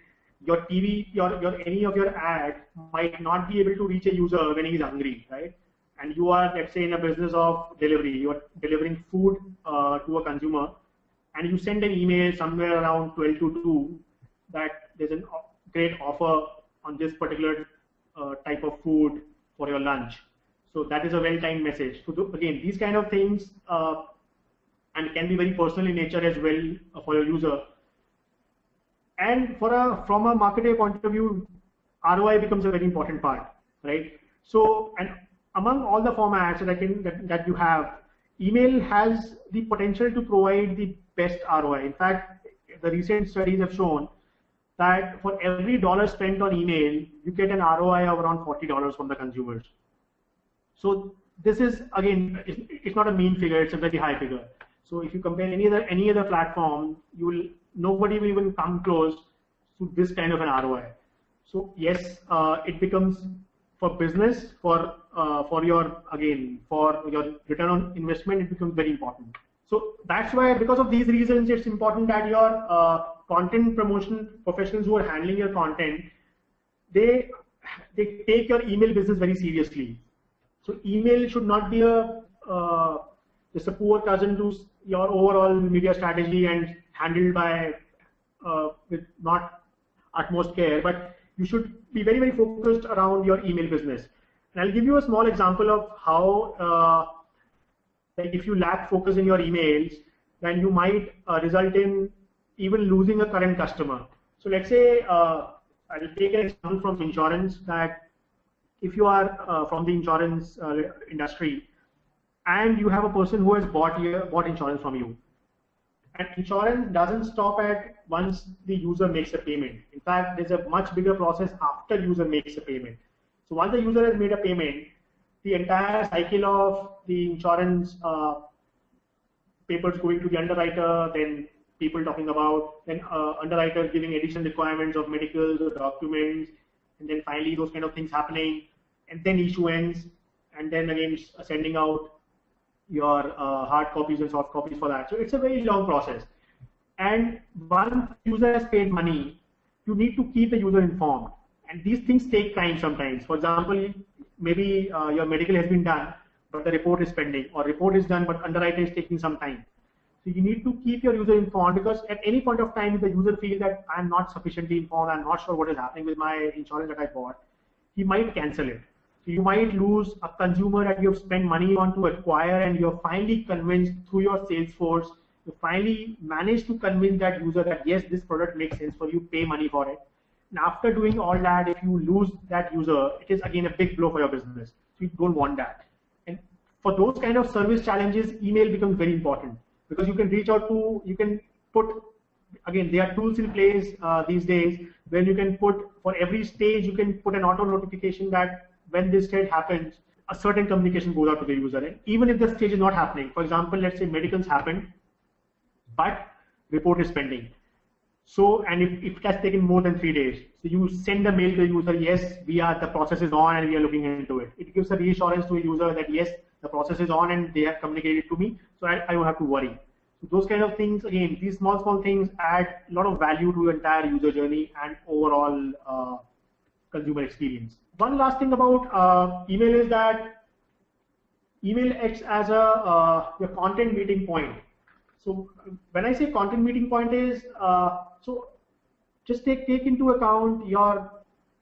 your any of your ad might not be able to reach a user when he's hungry, right? And you are, let's say, in a business of delivery, you are delivering food to a consumer, and you send an email somewhere around 12 to 2 that there's a great offer on this particular type of food for your lunch. So that is a well-timed message. So again, these kind of things, and can be very personal in nature as well for your user. And from a marketer point of view, ROI becomes a very important part, right? So, and among all the formats that you have, email has the potential to provide the best ROI. In fact, the recent studies have shown that for every dollar spent on email, you get an ROI of around $40 from the consumers. So this is, again, it's not a mean figure; it's a very high figure. So if you compare any other platform, nobody will even come close to this kind of an ROI. So yes, it becomes, for business, for your return on investment, it becomes very important. So that's why, because of these reasons, it's important that your content promotion professionals who are handling your content, they take your email business very seriously. So email should not be just a poor cousin to your overall media strategy and handled by with not utmost care, but you should be very, very focused around your email business. And I'll give you a small example of how like if you lack focus in your emails, then you might result in even losing a current customer. So let's say I'll take an example from insurance, that if you are from the insurance industry and you have a person who has bought insurance from you, and insurance doesn't stop at once the user makes a payment. In fact, there's a much bigger process after user makes a payment. So once the user has made a payment, the entire cycle of the insurance papers going to the underwriter, then people talking about, then underwriters giving additional requirements of medicals or documents, and then finally those kind of things happening, and then issuance, and then again sending out your hard copies and soft copies for that. So it's a very long process. And once user has paid money, you need to keep the user informed. And these things take time sometimes. For example, maybe your medical has been done, but the report is pending, or report is done, but underwriter is taking some time. So you need to keep your user informed, because at any point of time, if the user feels that I'm not sufficiently informed, I'm not sure what is happening with my insurance that I bought, he might cancel it. So you might lose a consumer that you have spent money on to acquire, and you're finally convinced through your sales force, you finally managed to convince that user that yes, this product makes sense for you, pay money for it. And after doing all that, if you lose that user, it is again a big blow for your business. So you don't want that. And for those kind of service challenges, email becomes very important, because you can reach out to, you can put, again, there are tools in place these days where you can put, for every stage, you can put an auto notification that when this stage happens, a certain communication goes out to the user. And even if the stage is not happening, for example, let's say medicals happened, but report is pending. So, and if it has taken more than 3 days, so you send a mail to the user, yes, the process is on and we are looking into it. It gives a reassurance to a user that yes, the process is on and they have communicated to me, so I don't have to worry. So those kind of things, again, these small things add a lot of value to the entire user journey and overall consumer experience. One last thing about email is that email acts as your content meeting point. So when I say content meeting point is, so just take into account your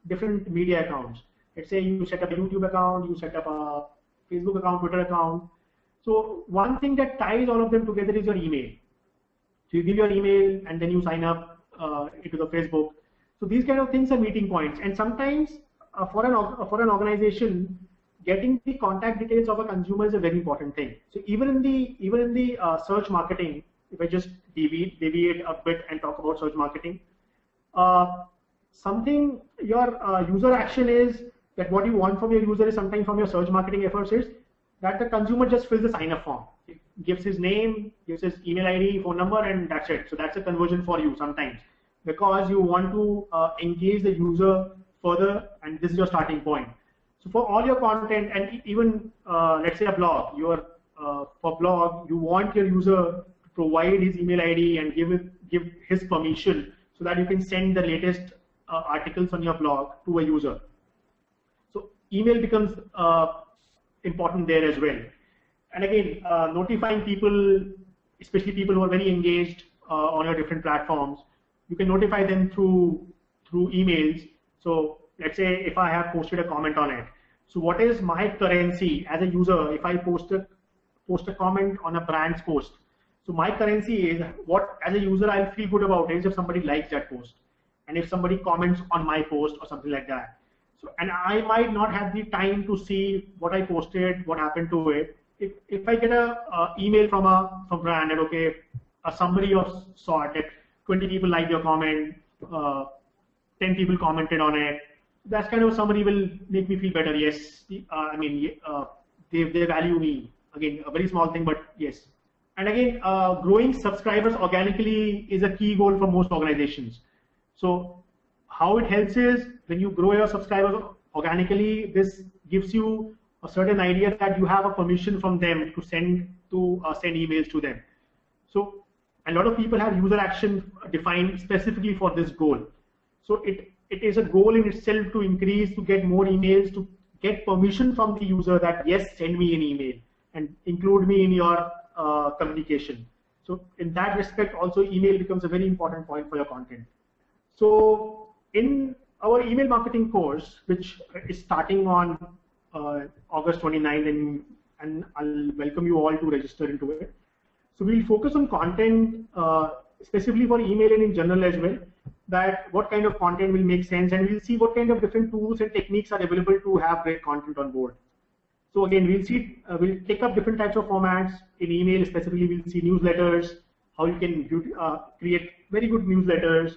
different media accounts. Let's say you set up a YouTube account, you set up a Facebook account, Twitter account. So one thing that ties all of them together is your email. So you give your email and then you sign up into the Facebook. So these kind of things are meeting points. And sometimes for an organization, getting the contact details of a consumer is a very important thing. So even in the search marketing, if I just deviate a bit and talk about search marketing, something your user action is that what you want from your user is sometimes from your search marketing efforts is that the consumer just fills the sign up form. It gives his name, gives his email ID, phone number, and that's it. So that's a conversion for you sometimes, because you want to engage the user further, and this is your starting point. So for all your content, and even let's say a blog, for blog, you want your user to provide his email ID and give his permission so that you can send the latest articles on your blog to a user. So email becomes important there as well. And again, notifying people, especially people who are very engaged on your different platforms, you can notify them through emails. So let's say if I have posted a comment on it, so what is my currency as a user if I post a comment on a brand's post? So my currency is what, as a user, I'll feel good about is if somebody likes that post, and if somebody comments on my post or something like that. So, and I might not have the time to see what I posted, what happened to it. If I get a email from a brand that okay, a summary of sort that 20 people liked your comment, 10 people commented on it, that kind of summary will make me feel better. Yes, I mean they value me. Again, a very small thing, but yes. And again, growing subscribers organically is a key goal for most organizations. So how it helps is when you grow your subscribers organically, this gives you a certain idea that you have a permission from them to send emails to them. So a lot of people have user action defined specifically for this goal. So it is a goal in itself to increase, to get more emails, to get permission from the user that yes, send me an email and include me in your communication. So in that respect, also email becomes a very important point for your content. So in our email marketing course, which is starting on August 29th, and I'll welcome you all to register into it. So we'll focus on content specifically for email and in general as well, that what kind of content will make sense, and we'll see what kind of different tools and techniques are available to have great content on board. So again, we'll take up different types of formats. In email specifically, we'll see newsletters, how you can create very good newsletters.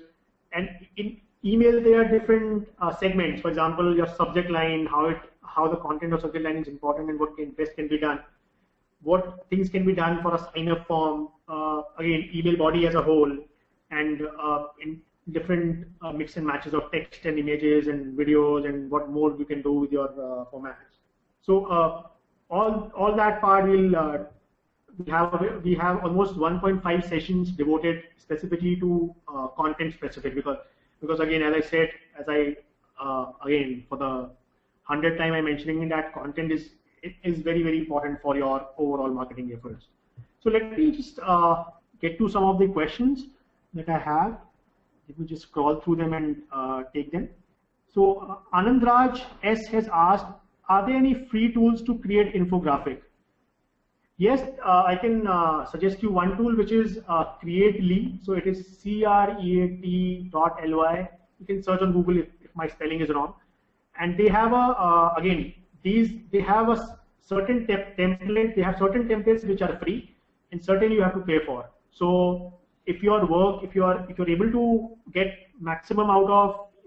And in email, there are different segments. For example, your subject line, how the content of subject line is important and what best can be done. What things can be done for a sign-up form, again, email body as a whole, and in different mix and matches of text and images and videos, and what more you can do with your formats. So all that part will we have almost 1.5 sessions devoted specifically to content specific, because again, as I said, again, for the 100th time I'm mentioning that content is very important for your overall marketing efforts. So let me just get to some of the questions that I have. Let me just scroll through them and take them. So Anandraj S has asked, are there any free tools to create infographic? Yes, I can suggest you one tool, which is Creately. So it is creat.ly. You can search on Google if my spelling is wrong. And they have a again, they have a certain template. They have certain templates which are free, and certain you have to pay for. So if your work, if you're able to get maximum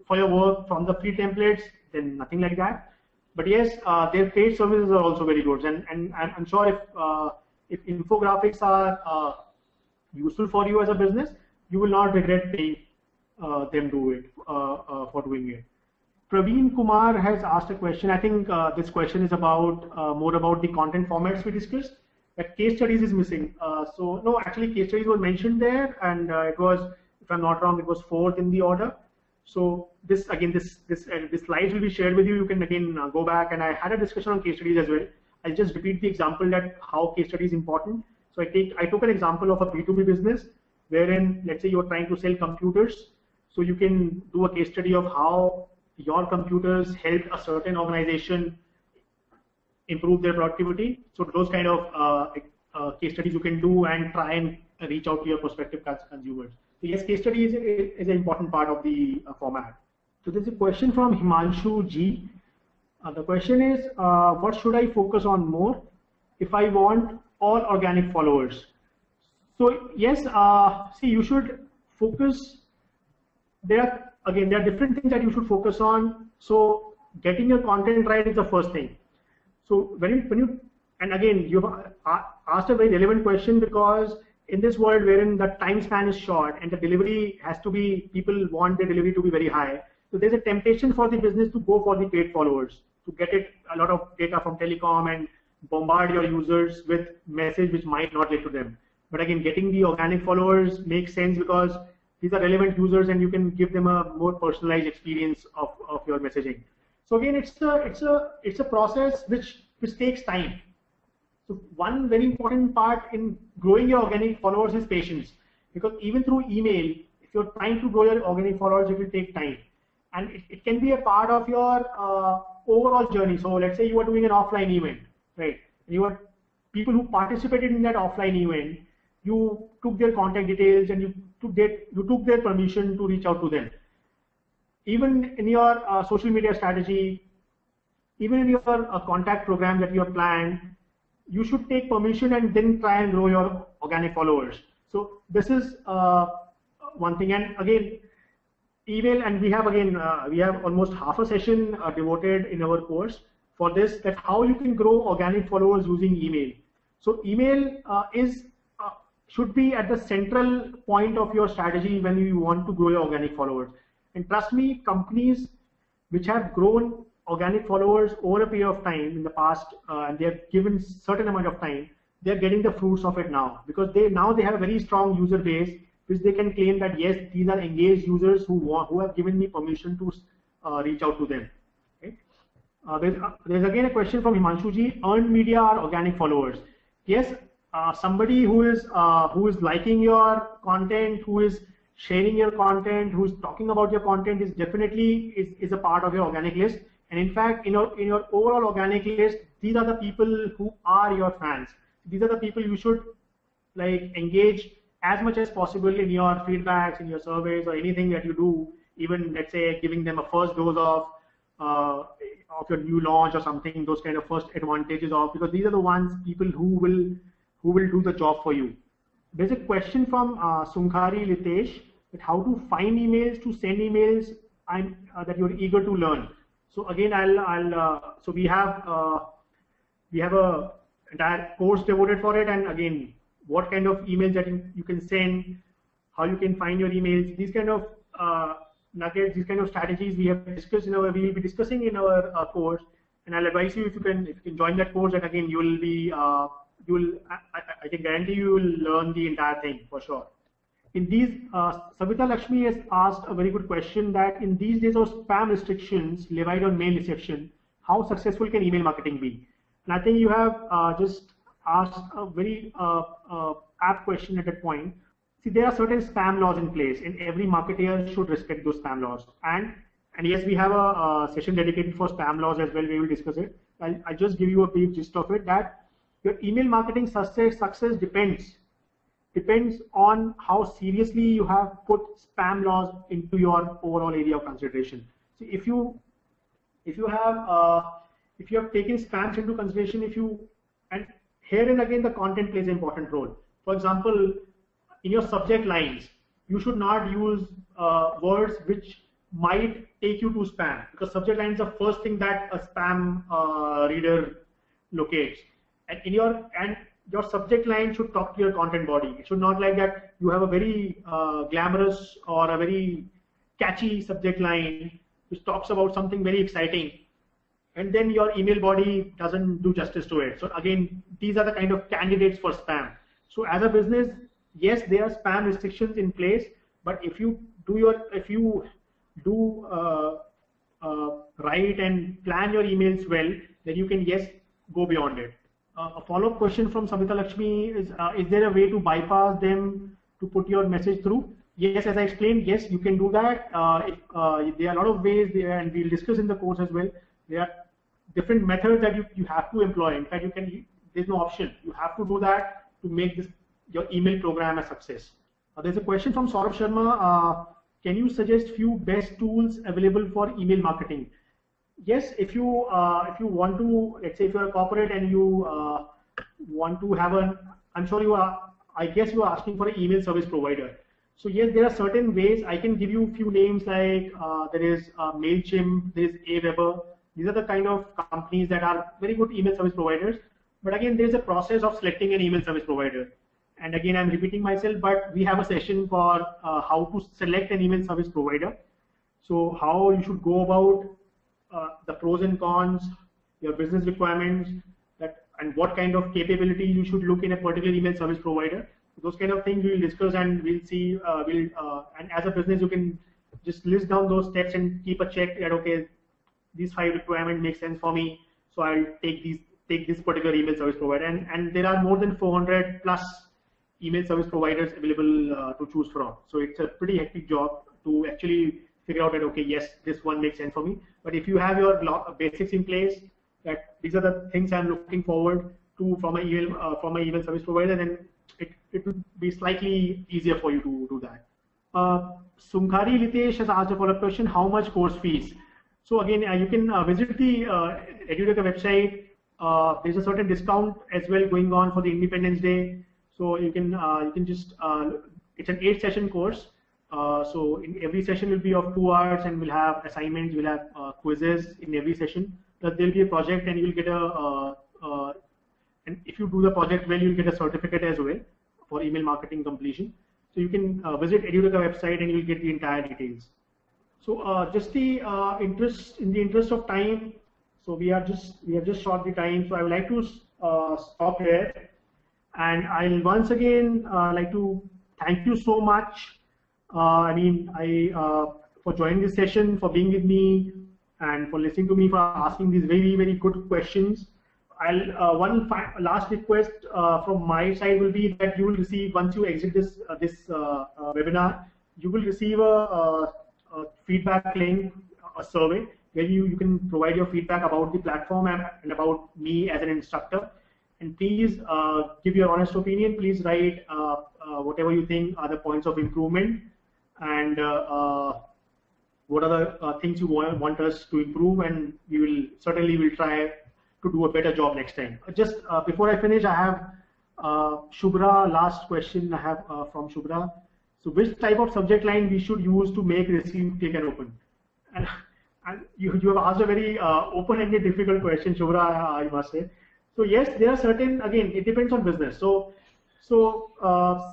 for your work from the free templates, then nothing like that. But yes, their paid services are also very good, and I'm sure if infographics are useful for you as a business, you will not regret paying them for doing it. Praveen Kumar has asked a question. I think this question is about more about the content formats we discussed. That case studies is missing. So no, actually case studies were mentioned there, and it was, if I'm not wrong, it was 4th in the order. So this again, this slides will be shared with you. You can again go back, and I had a discussion on case studies as well. I'll just repeat the example that how case study is important. So I took an example of a B2B business wherein, let's say, you're trying to sell computers. So you can do a case study of how your computers helped a certain organization improve their productivity. So those kind of case studies you can do and try and reach out to your prospective consumers. So yes, case study is an important part of the format. So there's a question from Himanshu G. The question is, what should I focus on more if I want all organic followers? So yes, see, you should focus. There are different things that you should focus on. So getting your content right is the first thing. So when you and again, you've asked a very relevant question, because in this world wherein the time span is short and the delivery has to be, people want the delivery to be very high. So there's a temptation for the business to go for the paid followers, to get a lot of data from telecom and bombard your users with message which might not get to them. But again, getting the organic followers makes sense because these are relevant users and you can give them a more personalized experience of your messaging. So again, it's a process which takes time. So one very important part in growing your organic followers is patience, because even through email, if you're trying to grow your organic followers, it will take time, and it can be a part of your overall journey. So let's say you are doing an offline event, right? You are people who participated in that offline event. You took their contact details and you took their permission to reach out to them. Even in your social media strategy, even in your contact program that you have planned, you should take permission and then try and grow your organic followers. So this is one thing. And again, email, and we have almost half a session devoted in our course for this, that how you can grow organic followers using email. So email should be at the central point of your strategy when you want to grow your organic followers. And trust me, companies which have grown organic followers over a period of time in the past, and they have given certain amount of time, they are getting the fruits of it now, because they have a very strong user base, which they can claim that yes, these are engaged users who have given me permission to reach out to them. Okay? There's again a question from Himanshu Ji: earned media or organic followers? Yes, somebody who is liking your content, who is sharing your content, who is talking about your content is definitely a part of your organic list. And in fact, in your overall organic list, these are the people who are your fans. These are the people you should engage as much as possible in your feedbacks, in your surveys, or anything that you do. Even let's say giving them a first dose of your new launch or something, those kind of first advantages of, because these are the ones people who will do the job for you. There's a question from Sunkhari Litesh that how to find emails, to send emails that you're eager to learn. So again, so we have a entire course devoted for it, and again, what kind of emails that you can send, how you can find your emails, these kind of nuggets, these kind of strategies we have discussed we will be discussing in our course. And I'll advise you, if you can join that course, and again, you will be I can guarantee you will learn the entire thing for sure. In these, Savita Lakshmi has asked a very good question, that in these days of spam restrictions levied on mail reception, how successful can email marketing be? And I think you have just asked a very apt question at that point. See, there are certain spam laws in place, and every marketer should respect those spam laws. And yes, we have a session dedicated for spam laws as well. We will discuss it. I'll just give you a brief gist of it, that your email marketing success depends on how seriously you have put spam laws into your overall area of consideration. So if you have taken spams into consideration, and herein again the content plays an important role. For example, in your subject lines, you should not use words which might take you to spam, because subject line is the first thing that a spam reader locates. And your subject line should talk to your content body. It should not like that you have a very glamorous or a very catchy subject line which talks about something very exciting, and then your email body doesn't do justice to it. So again, these are the kind of candidates for spam. So as a business, yes, there are spam restrictions in place, but if you do write and plan your emails well, then you can, yes, go beyond it. A follow-up question from Savita Lakshmi is there a way to bypass them to put your message through? Yes, as I explained, yes, you can do that. There are a lot of ways there, and we'll discuss in the course as well. There are different methods that you have to employ. In fact, there's no option. You have to do that to make your email program a success. There's a question from Saurabh Sharma. Can you suggest few best tools available for email marketing? Yes, if you want to, let's say if you're a corporate and you want to have I'm sure I guess you are asking for an email service provider. So yes, there are certain ways. I can give you a few names, like there is MailChimp, there is Aweber. These are the kind of companies that are very good email service providers. But again, there is a process of selecting an email service provider. And again, I'm repeating myself, but we have a session for how to select an email service provider. So how you should go about the pros and cons, your business requirements, and what kind of capability you should look in a particular email service provider. Those kind of things we'll discuss, and we'll see. And as a business, you can just list down those steps and keep a check that, okay, these 5 requirements make sense for me, so I'll take this particular email service provider. And there are more than 400 plus email service providers available to choose from. So it's a pretty hectic job to actually figure out that, okay, yes, this one makes sense for me. But if you have your basics in place, that these are the things I'm looking forward to from my email service provider, then it would be slightly easier for you to do that. Sumkhari Litesh has asked a follow-up question: how much course fees? So again, you can visit the Edutech website. There's a certain discount as well going on for the Independence Day. So you can just it's an 8-session course. So in every session will be of 2 hours, and we'll have assignments, we'll have quizzes in every session. Plus there'll be a project, and you'll get and if you do the project well, you'll get a certificate as well for email marketing completion. So you can visit Edutech website, and you'll get the entire details. So just the interest of time. So we have just short the time. So I would like to stop here, and I'll once again like to thank you so much. For joining this session, for being with me, and for listening to me, for asking these very, very good questions. One last request from my side will be that you will receive, once you exit this webinar, you will receive a feedback link, a survey, where you can provide your feedback about the platform and about me as an instructor. And please give your honest opinion. Please write whatever you think are the points of improvement, and what are the things you want us to improve, and we will certainly try to do a better job next time. Just before I finish, I have Shubhra, last question I have from Shubhra. So which type of subject line we should use to make receive, click and open? and, and you have asked a very open-ended, difficult question, Shubhra, I must say. So yes, there are certain, again, it depends on business. So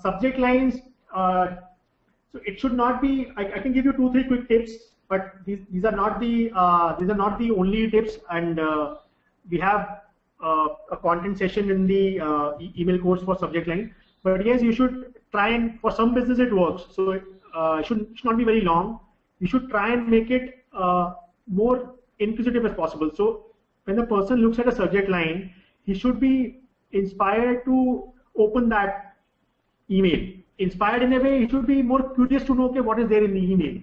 subject lines, so it should not be, I can give you 2-3 quick tips, but these are not the only tips, and we have a content session in the email course for subject line. But yes, you should try, and for some business it works. So it should not be very long. You should try and make it more inquisitive as possible. So when the person looks at a subject line, he should be inspired to open that email. Inspired in a way, he should be more curious to know, okay, what is there in the email.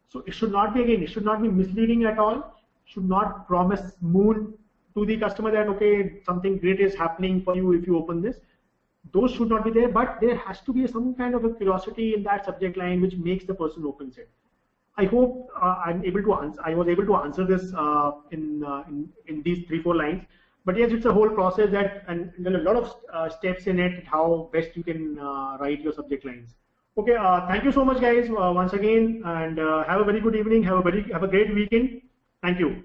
So it should not be, again, it should not be misleading at all. Should not promise moon to the customer that, okay, something great is happening for you if you open this. Those should not be there, but there has to be some kind of a curiosity in that subject line which makes the person opens it. I hope I'm able to answer. I was able to answer this in these 3-4 lines. But yes, it's a whole process and there are a lot of steps in it, how best you can write your subject lines. Okay, thank you so much, guys, once again, and have a very good evening. Have a great weekend. Thank you.